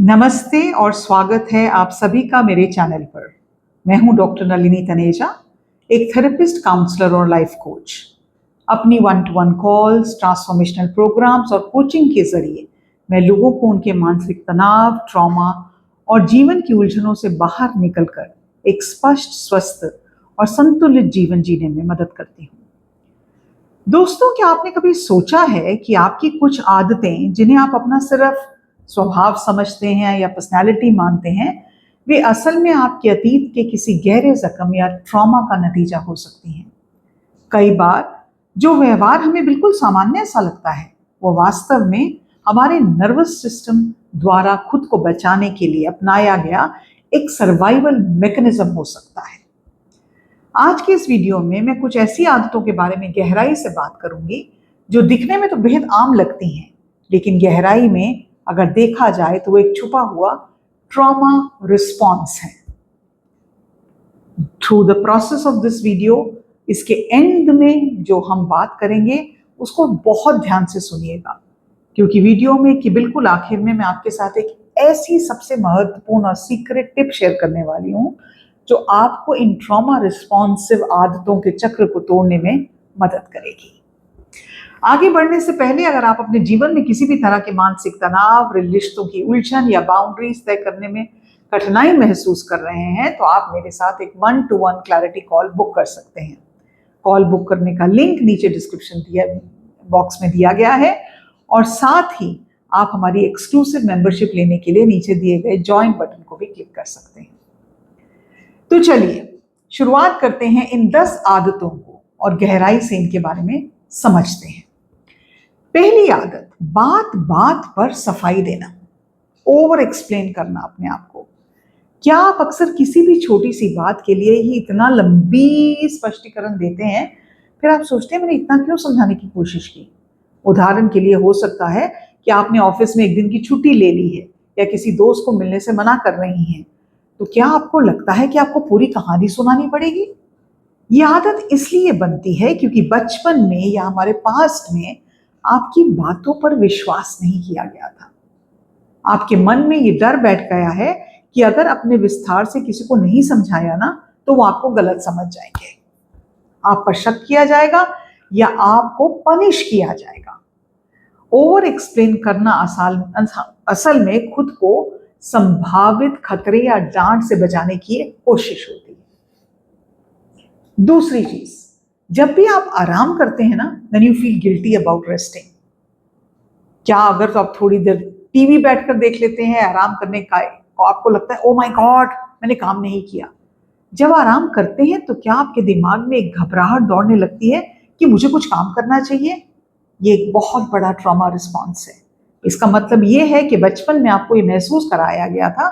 नमस्ते और स्वागत है आप सभी का मेरे चैनल पर। मैं हूं डॉक्टर नलिनी तनेजा, एक थेरेपिस्ट, काउंसलर और लाइफ कोच। अपनी 1-to-1 कॉल्स, ट्रांसफॉर्मेशनल प्रोग्राम्स और कोचिंग के जरिए मैं लोगों को उनके मानसिक तनाव, ट्रॉमा और जीवन की उलझनों से बाहर निकलकर एक स्पष्ट, स्वस्थ और संतुलित जीवन जीने में मदद करती हूँ। दोस्तों, क्या आपने कभी सोचा है कि आपकी कुछ आदतें, जिन्हें आप अपना सिर्फ स्वभाव समझते हैं या पर्सनैलिटी मानते हैं, वे असल में आपके अतीत के किसी गहरे जख्म या ट्रॉमा का नतीजा हो सकती हैं। कई बार जो व्यवहार हमें बिल्कुल सामान्य सा लगता है, वो वास्तव में हमारे नर्वस सिस्टम द्वारा खुद को बचाने के लिए अपनाया गया एक सर्वाइवल मैकेनिज्म हो सकता है। आज के इस वीडियो में मैं कुछ ऐसी आदतों के बारे में गहराई से बात करूंगी जो दिखने में तो बेहद आम लगती हैं, लेकिन गहराई में अगर देखा जाए तो वो एक छुपा हुआ ट्रॉमा रिस्पॉन्स है। Through the process of this video, इसके एंड में जो हम बात करेंगे उसको बहुत ध्यान से सुनिएगा, क्योंकि वीडियो में कि बिल्कुल आखिर में मैं आपके साथ एक ऐसी सबसे महत्वपूर्ण और सीक्रेट टिप शेयर करने वाली हूं जो आपको इन ट्रॉमा रिस्पॉन्सिव आदतों के चक्र को तोड़ने में मदद करेगी। आगे बढ़ने से पहले अगर आप अपने जीवन में किसी भी तरह के मानसिक तनाव, रिश्तों की उलझन या बाउंड्रीज तय करने में कठिनाई महसूस कर रहे हैं, तो आप मेरे साथ एक 1-to-1 क्लैरिटी कॉल बुक कर सकते हैं। कॉल बुक करने का लिंक नीचे डिस्क्रिप्शन बॉक्स में दिया गया है, और साथ ही आप हमारी एक्सक्लूसिव मेंबरशिप लेने के लिए नीचे दिए गए ज्वाइन बटन को भी क्लिक कर सकते हैं। तो चलिए शुरुआत करते हैं इन 10 आदतों को और गहराई से इनके बारे में समझते हैं। पहली आदत, बात बात पर सफाई देना, ओवर एक्सप्लेन करना अपने आप को। क्या आप अक्सर किसी भी छोटी सी बात के लिए ही इतना लंबी स्पष्टीकरण देते हैं, फिर आप सोचते हैं मैंने इतना क्यों समझाने की कोशिश की? उदाहरण के लिए हो सकता है कि आपने ऑफिस में एक दिन की छुट्टी ले ली है या किसी दोस्त को मिलने से मना कर रही हैं, तो क्या आपको लगता है कि आपको पूरी कहानी सुनानी पड़ेगी? ये आदत इसलिए बनती है क्योंकि बचपन में या हमारे पास्ट में आपकी बातों पर विश्वास नहीं किया गया था। आपके मन में ये डर बैठ गया है कि अगर अपने विस्तार से किसी को नहीं समझाया ना, तो वो आपको गलत समझ जाएंगे, आप पर शक किया जाएगा या आपको पनिश किया जाएगा। ओवर एक्सप्लेन करना असल में खुद को संभावित खतरे या डांट से बचाने की कोशिश होती है। दूसरी चीज, जब भी आप आराम करते हैं ना, when you feel guilty about resting, क्या अगर तो आप थोड़ी देर टीवी बैठकर देख लेते हैं आराम करने का, तो आपको लगता है ओ माय गॉड मैंने काम नहीं किया। जब आराम करते हैं तो क्या आपके दिमाग में एक घबराहट दौड़ने लगती है कि मुझे कुछ काम करना चाहिए? ये एक बहुत बड़ा ट्रॉमा रिस्पॉन्स है। इसका मतलब ये है कि बचपन में आपको ये महसूस कराया गया था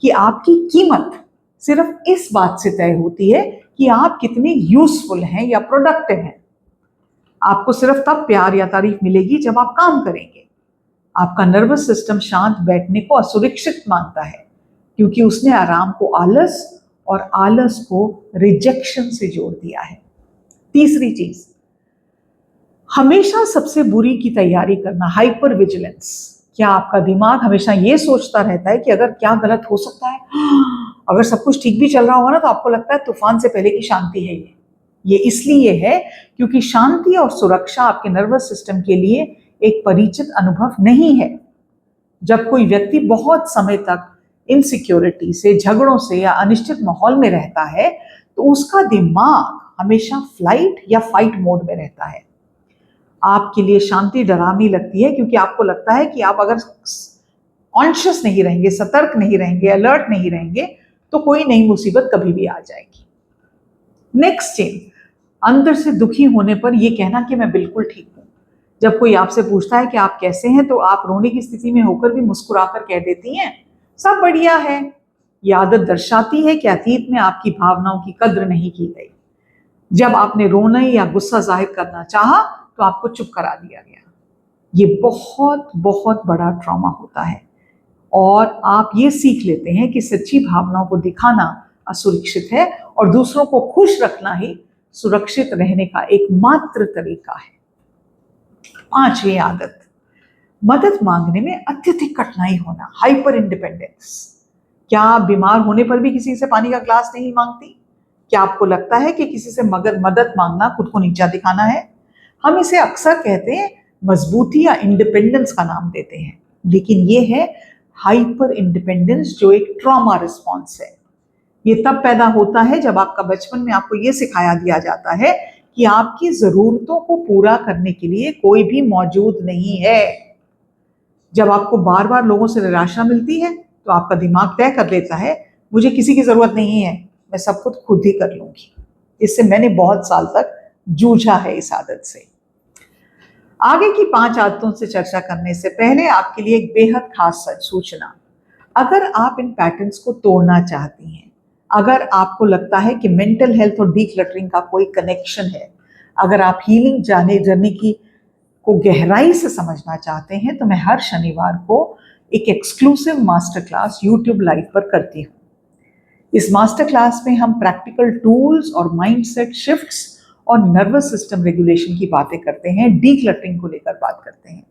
कि आपकी कीमत सिर्फ इस बात से तय होती है कि आप कितने यूजफुल हैं या प्रोडक्टिव हैं। आपको सिर्फ तब प्यार या तारीफ मिलेगी जब आप काम करेंगे। आपका नर्वस सिस्टम शांत बैठने को असुरक्षित मानता है, क्योंकि उसने आराम को आलस और आलस को रिजेक्शन से जोड़ दिया है। तीसरी चीज, हमेशा सबसे बुरी की तैयारी करना, हाइपर विजिलेंस। क्या आपका दिमाग हमेशा ये सोचता रहता है कि अगर क्या गलत हो सकता है? अगर सब कुछ ठीक भी चल रहा होगा ना, तो आपको लगता है तूफान से पहले की शांति है ये इसलिए है क्योंकि शांति और सुरक्षा आपके नर्वस सिस्टम के लिए एक परिचित अनुभव नहीं है। जब कोई व्यक्ति बहुत समय तक इनसिक्योरिटी से, झगड़ों से या अनिश्चित माहौल में रहता है, तो उसका दिमाग हमेशा फ्लाइट या फाइट मोड में रहता है। आपके लिए शांति डरावनी लगती है क्योंकि आपको लगता है कि आप अगर कॉन्शियस नहीं रहेंगे, सतर्क नहीं रहेंगे, अलर्ट नहीं रहेंगे, तो कोई नई मुसीबत कभी भी आ जाएगी। नेक्स्ट चीज, अंदर से दुखी होने पर यह कहना कि मैं बिल्कुल ठीक हूं। जब कोई आपसे पूछता है कि आप कैसे हैं, तो आप रोने की स्थिति में होकर भी मुस्कुराकर कह देती हैं सब बढ़िया है। यह आदत दर्शाती है कि अतीत में आपकी भावनाओं की कद्र नहीं की गई। जब आपने रोना या गुस्सा जाहिर करना चाहा, तो आपको चुप करा दिया गया। ये बहुत बहुत बड़ा ट्रॉमा होता है, और आप ये सीख लेते हैं कि सच्ची भावनाओं को दिखाना असुरक्षित है और दूसरों को खुश रखना ही सुरक्षित रहने का एकमात्र तरीका है। 5वीं आदत, मदद मांगने में अत्यधिक कठिनाई होना, हाइपर इंडिपेंडेंस। क्या आप बीमार होने पर भी किसी से पानी का ग्लास नहीं मांगती? क्या आपको लगता है कि किसी से मगर मदद मांगना खुद को नीचा दिखाना है? हम इसे अक्सर कहते हैं मजबूती या इंडिपेंडेंस का नाम देते हैं, लेकिन ये है हाइपर इंडिपेंडेंस, जो एक ट्रॉमा रिस्पॉन्स है। ये तब पैदा होता है जब आपका बचपन में आपको ये सिखाया दिया जाता है कि आपकी जरूरतों को पूरा करने के लिए कोई भी मौजूद नहीं है। जब आपको बार बार लोगों से निराशा मिलती है तो आपका दिमाग तय कर लेता है मुझे किसी की जरूरत नहीं है, मैं सब कुछ खुद ही कर लूंगी। इससे मैंने बहुत साल तक जूझा है इस आदत से। आगे की 5 आदतों से चर्चा करने से पहले आपके लिए एक बेहद खास सूचना। अगर आप इन पैटर्न्स को तोड़ना चाहती हैं, अगर आपको लगता है कि मेंटल हेल्थ और डीक्लटरिंग का कोई कनेक्शन है, अगर आप हीलिंग जर्नी की को गहराई से समझना चाहते हैं, तो मैं हर शनिवार को एक exclusive master class YouTube live पर करती हूँ। इस मास्टर क्लास में हम प्रैक्टिकल टूल्स और माइंडसेट शिफ्ट्स और नर्वस सिस्टम रेगुलेशन की बातें करते हैं, डीक्लटरिंग को लेकर बात करते हैं।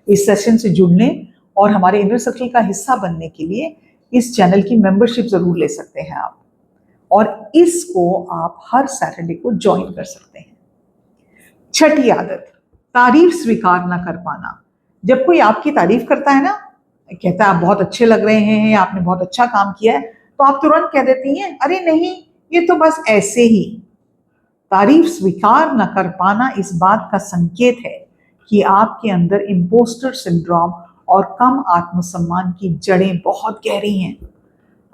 इस सेशन से जुड़ने और हमारे इनर सर्कल का हिस्सा बनने के लिए इस चैनल की मेंबरशिप जरूर ले सकते हैं आप, और इसको आप हर सैटरडे को ज्वाइन कर सकते हैं। छठी आदत, तारीफ स्वीकार ना कर पाना। जब कोई आपकी तारीफ करता है ना, कहता है आप बहुत अच्छे लग रहे हैं, आपने बहुत अच्छा काम किया है, तो आप तुरंत कह देती हैं अरे नहीं, ये तो बस ऐसे ही। तारीफ स्वीकार न कर पाना इस बात का संकेत है कि आपके अंदर इम्पोस्टर सिंड्रोम और कम आत्मसम्मान की जड़ें बहुत गहरी हैं।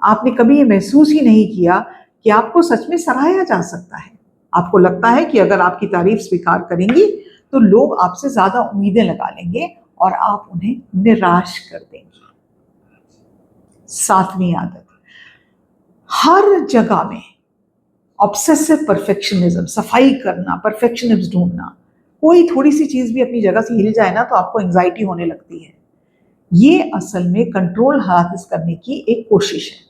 आपने कभी ये महसूस ही नहीं किया कि आपको सच में सराहा जा सकता है। आपको लगता है कि अगर आपकी तारीफ स्वीकार करेंगी तो लोग आपसे ज्यादा उम्मीदें लगा लेंगे और आप उन्हें निराश कर देंगे। 7वीं आदत, हर जगह में ऑब्सेसिव परफेक्शनिज्म, सफाई करना, परफेक्शनिज्म ढूंढना। कोई थोड़ी सी चीज भी अपनी जगह से हिल जाए ना तो आपको एंजाइटी होने लगती है। ये असल में कंट्रोल हासिल करने की एक कोशिश है।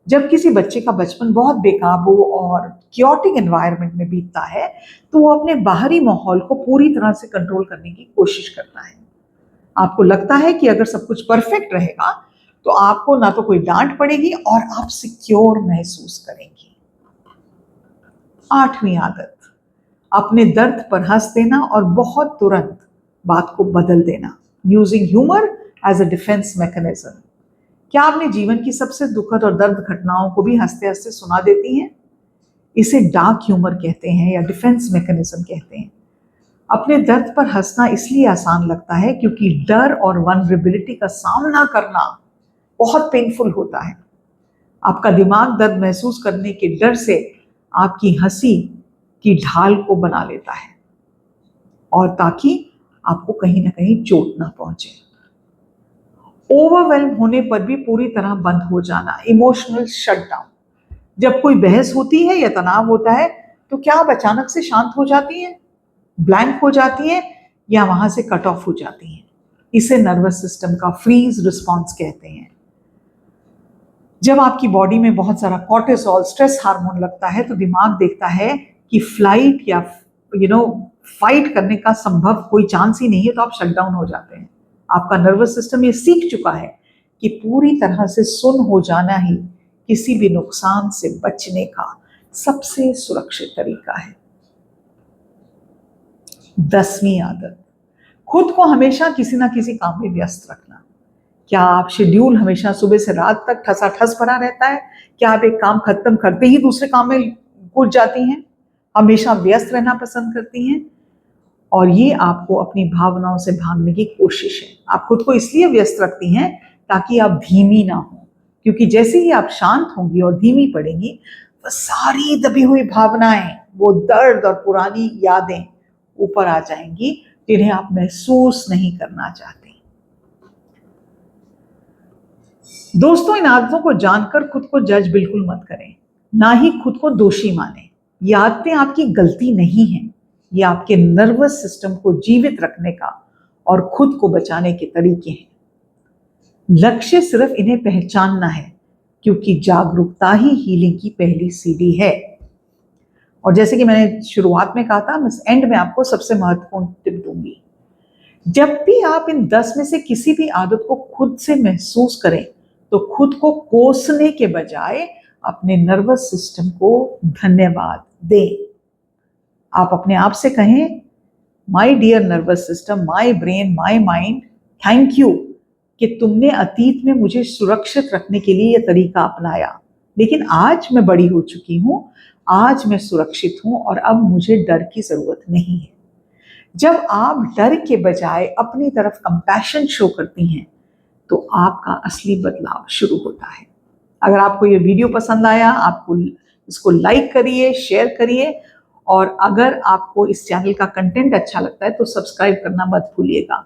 जब किसी बच्चे का बचपन बहुत बेकाबू और क्योटिक एनवायरनमेंट में बीतता है तो वो अपने बाहरी माहौल को पूरी तरह से कंट्रोल करने की कोशिश करता है। आपको लगता है कि अगर सब कुछ परफेक्ट रहेगा तो आपको ना तो कोई डांट पड़ेगी और आप सिक्योर महसूस करेंगी। 8वीं आदत, अपने दर्द पर हंस देना और बहुत तुरंत बात को बदल देना, using humour as a defence mechanism. क्या आपने जीवन की सबसे दुखद और दर्द घटनाओं को भी हंसते हंसते सुना देती हैं? इसे डार्क ह्यूमर कहते हैं या डिफेंस मैकेनिज्म कहते हैं। अपने दर्द पर हंसना इसलिए आसान लगता है क्योंकि डर और वल्नरेबिलिटी का सामना करना बहुत पेनफुल होता है। आपका दिमाग दर्द महसूस करने के डर से आपकी हंसी की ढाल को बना लेता है, और ताकि आपको कहीं ना कहीं चोट ना पहुंचे। ओवरवेल्म होने पर भी पूरी तरह बंद हो जाना, इमोशनल शटडाउन। जब कोई बहस होती है या तनाव होता है तो क्या आप अचानक से शांत हो जाती हैं, ब्लैंक हो जाती हैं, या वहां से कट ऑफ हो जाती हैं? इसे नर्वस सिस्टम का फ्रीज रिस्पॉन्स कहते हैं। जब आपकी बॉडी में बहुत सारा कॉर्टिसोल, स्ट्रेस हार्मोन लगता है तो दिमाग देखता है कि फ्लाइट या फाइट करने का संभव कोई चांस ही नहीं है, तो आप शटडाउन हो जाते हैं। आपका नर्वस सिस्टम ये सीख चुका है कि पूरी तरह से सुन्न हो जाना ही किसी भी नुकसान से बचने का सबसे सुरक्षित तरीका है। 10वीं आदत, खुद को हमेशा किसी ना किसी काम में व्यस्त रखना। क्या आप शेड्यूल हमेशा सुबह से रात तक ठसाठस भरा रहता है? क्या आप एक काम खत्म करते ही दूसरे काम में घुस जाती हैं? हमेशा व्यस्त रहना पसंद करती हैं, और ये आपको अपनी भावनाओं से भागने की कोशिश है। आप खुद को इसलिए व्यस्त रखती हैं ताकि आप धीमी ना हो, क्योंकि जैसे ही आप शांत होंगी और धीमी पड़ेंगी, वो सारी दबी हुई भावनाएं, वो दर्द और पुरानी यादें ऊपर आ जाएंगी जिन्हें आप महसूस नहीं करना चाहते। दोस्तों, इन आदतों को जानकर खुद को जज बिल्कुल मत करें, ना ही खुद को दोषी माने। ये आदतें आपकी गलती नहीं है, ये आपके नर्वस सिस्टम को जीवित रखने का और खुद को बचाने के तरीके हैं। लक्ष्य सिर्फ इन्हें पहचानना है, क्योंकि जागरूकता ही हीलिंग की पहली सीढ़ी है। और जैसे कि मैंने शुरुआत में कहा था, मैं एंड में आपको सबसे महत्वपूर्ण टिप दूंगी। जब भी आप इन 10 में से किसी भी आदत को खुद से महसूस करें तो खुद को कोसने के बजाय अपने नर्वस सिस्टम को धन्यवाद दें। आप अपने आप से कहें, my dear nervous system, my brain, my mind, thank you कि तुमने अतीत में मुझे सुरक्षित रखने के लिए यह तरीका अपनाया, लेकिन आज मैं बड़ी हो चुकी हूं, आज मैं सुरक्षित हूं और अब मुझे डर की जरूरत नहीं है। जब आप डर के बजाय अपनी तरफ कंपैशन शो करती हैं तो आपका असली बदलाव शुरू होता है। अगर आपको ये वीडियो पसंद आया, आपको इसको लाइक करिए, शेयर करिए, और अगर आपको इस चैनल का कंटेंट अच्छा लगता है तो सब्सक्राइब करना मत भूलिएगा।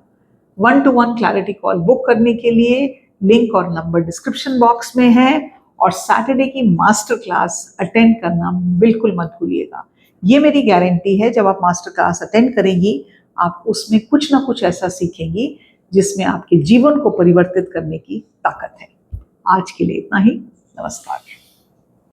1-to-1 क्लैरिटी कॉल बुक करने के लिए लिंक और नंबर डिस्क्रिप्शन बॉक्स में है, और सैटरडे की मास्टर क्लास अटेंड करना बिल्कुल मत भूलिएगा। ये मेरी गारंटी है, जब आप मास्टर क्लास अटेंड करेंगी आप उसमें कुछ ना कुछ ऐसा सीखेंगी जिसमें आपके जीवन को परिवर्तित करने की ताकत है। आज के लिए इतना ही। नमस्कार।